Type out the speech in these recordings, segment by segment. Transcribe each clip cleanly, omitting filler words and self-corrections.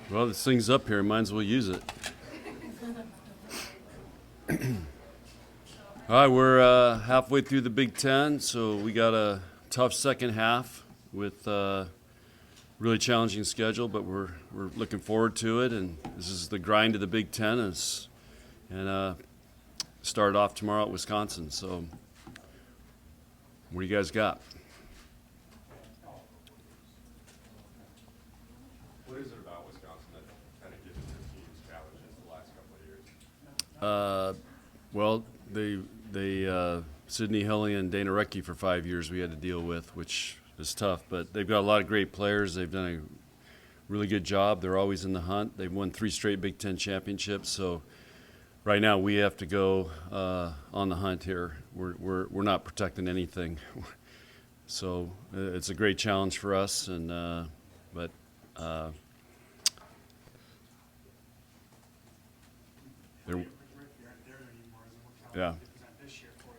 Well, this thing's up here. Might as well use it. All right, we're halfway through the Big Ten, so we got a tough second half with really challenging schedule, but we're looking forward to it. And this is the grind of the Big Ten, and start off tomorrow at Wisconsin. So, what do you guys got? What is it about Wisconsin that kind of gives their teams challenges the last couple of years? Well, they Sidney Hilly and Dana Recke for 5 years we had to deal with, which is tough. But they've got a lot of great players. They've done a really good job. They're always in the hunt. They've won 3 straight Big Ten championships. So right now we have to go on the hunt here. We're not protecting anything. So it's a great challenge for us. And but. They're, yeah.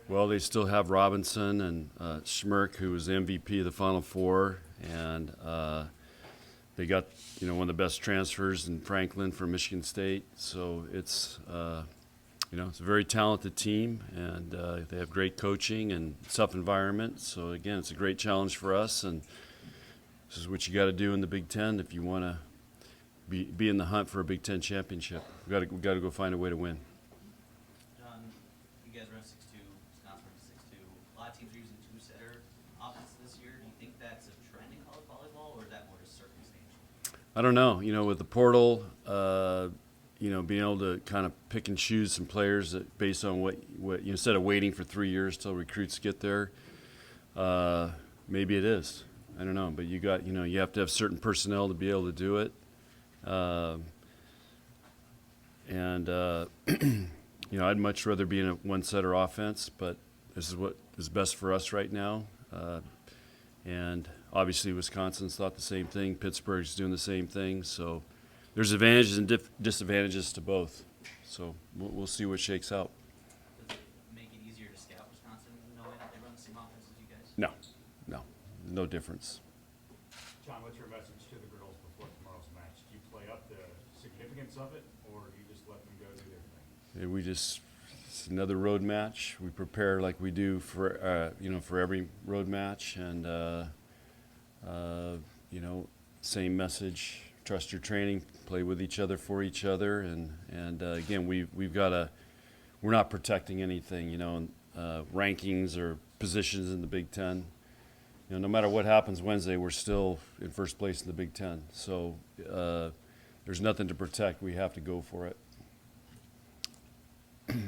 Well, they still have Robinson and Schmirk, who was the MVP of the Final Four, and they got one of the best transfers in Franklin from Michigan State. So it's it's a very talented team, and they have great coaching and tough environment. So again, it's a great challenge for us, and this is what you got to do in the Big Ten if you want to be in the hunt for a Big Ten championship. We got to go find a way to win. John, you guys run 6'2", Wisconsin runs 6'2". A lot of teams are using two-setter offense this year. Do you think that's a trend in college volleyball, or is that more just circumstantial? I don't know. With the portal, being able to kind of pick and choose some players based on what instead of waiting for 3 years till recruits get there, maybe it is. I don't know. But you have to have certain personnel to be able to do it. I'd much rather be in a one-setter offense, but this is what is best for us right now. And obviously Wisconsin's thought the same thing. Pittsburgh's doing the same thing. So there's advantages and disadvantages to both. So we'll see what shakes out. Does it make it easier to scout Wisconsin knowing that they run the same offense as you guys? No difference. John, what's your message to the girls before tomorrow's match? Do you play up the significance of it, or do you just let them go do their thing? It's another road match. We prepare like we do for every road match, and same message: trust your training, play with each other for each other, and again, we're not protecting anything, rankings or positions in the Big Ten. No matter what happens Wednesday, we're still in first place in the Big Ten. So there's nothing to protect. We have to go for it. With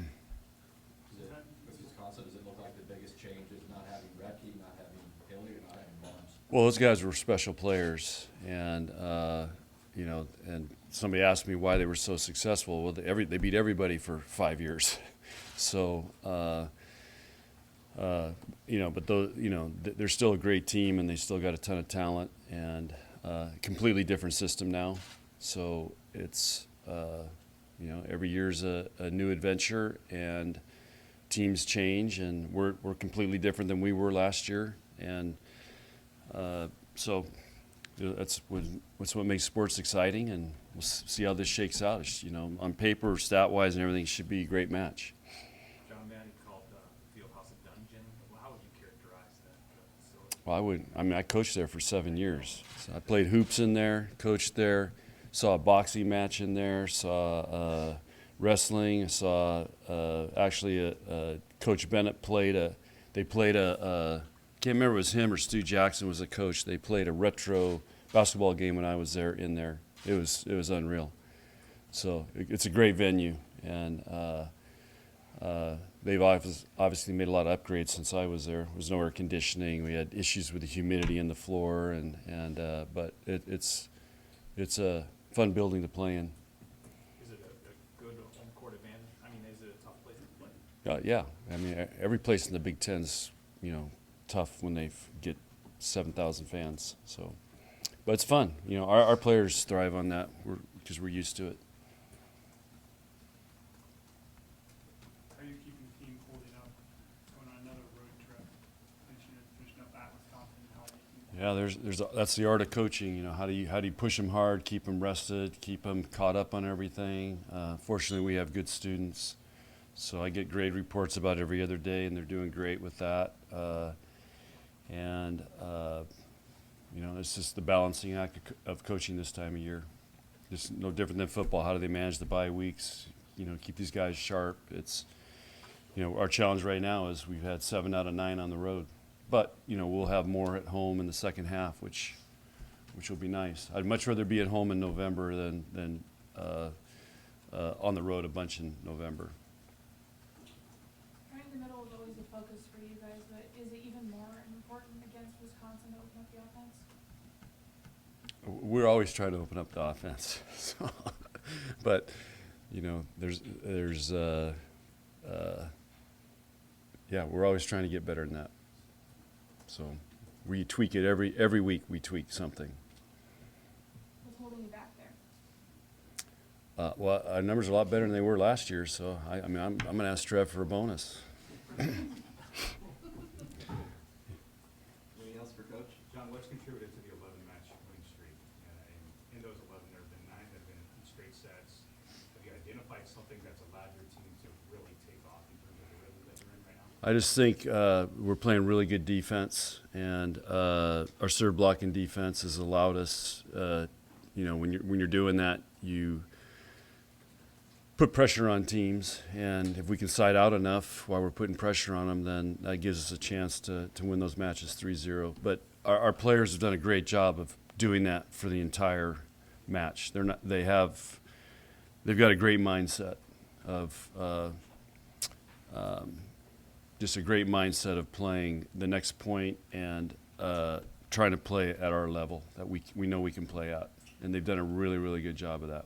Wisconsin, does it look like the biggest change is not having Recke, not having Hilly, or not having Barnes? Well, those guys were special players, and and somebody asked me why they were so successful. Well, they beat everybody for 5 years, so. But they're still a great team, and they still got a ton of talent, and completely different system now. So it's every year's a new adventure, and teams change, and we're completely different than we were last year, and so that's what makes sports exciting, and we'll see how this shakes out. On paper, stat wise, and everything, it should be a great match. Well, I coached there for 7 years. So I played hoops in there, coached there, saw a boxing match in there, saw wrestling, saw Coach Bennett can't remember if it was him or Stu Jackson was a coach. They played a retro basketball game when I was there in there. It was unreal. So it's a great venue, and they've obviously made a lot of upgrades since I was there. There was no air conditioning. We had issues with the humidity in the floor, but it's a fun building to play in. Is it a good home court advantage? I mean, is it a tough place to play? Yeah. I mean, every place in the Big Ten's tough when they get 7,000 fans. So, but it's fun. Our players thrive on that because we're used to it. Yeah, that's the art of coaching. You know, how do you push them hard, keep them rested, keep them caught up on everything. Fortunately, we have good students, so I get grade reports about every other day, and they're doing great with that. You know, it's just the balancing act of coaching this time of year. Just no different than football. How do they manage the bye weeks? You know, keep these guys sharp. It's, you know, our challenge right now is we've had 7 out of 9 on the road. But, you know, we'll have more at home in the second half, which will be nice. I'd much rather be at home in November than on the road a bunch in November. Trying the middle is always a focus for you guys, but is it even more important against Wisconsin to open up the offense? We're always trying to open up the offense. So, but, you know, yeah, we're always trying to get better than that. So we tweak it every week. We tweak something. What's holding you back there? Well, our numbers are a lot better than they were last year. So I mean, I'm going to ask Trev for a bonus. Anything else for Coach? John, what's contributed to the 11-match winning streak? In those 11, there have been 9 that have been in straight sets. Have you identified something that's allowed your team to really take off in terms of the rhythm that you're in right now? I just think we're playing really good defense, and our serve blocking defense has allowed us. You know, when you're doing that, you put pressure on teams, and if we can side out enough while we're putting pressure on them, then that gives us a chance to win those matches 3-0. But our players have done a great job of doing that for the entire match. They've got a great mindset of just a great mindset of playing the next point and trying to play at our level that we know we can play at, and they've done a really, really good job of that.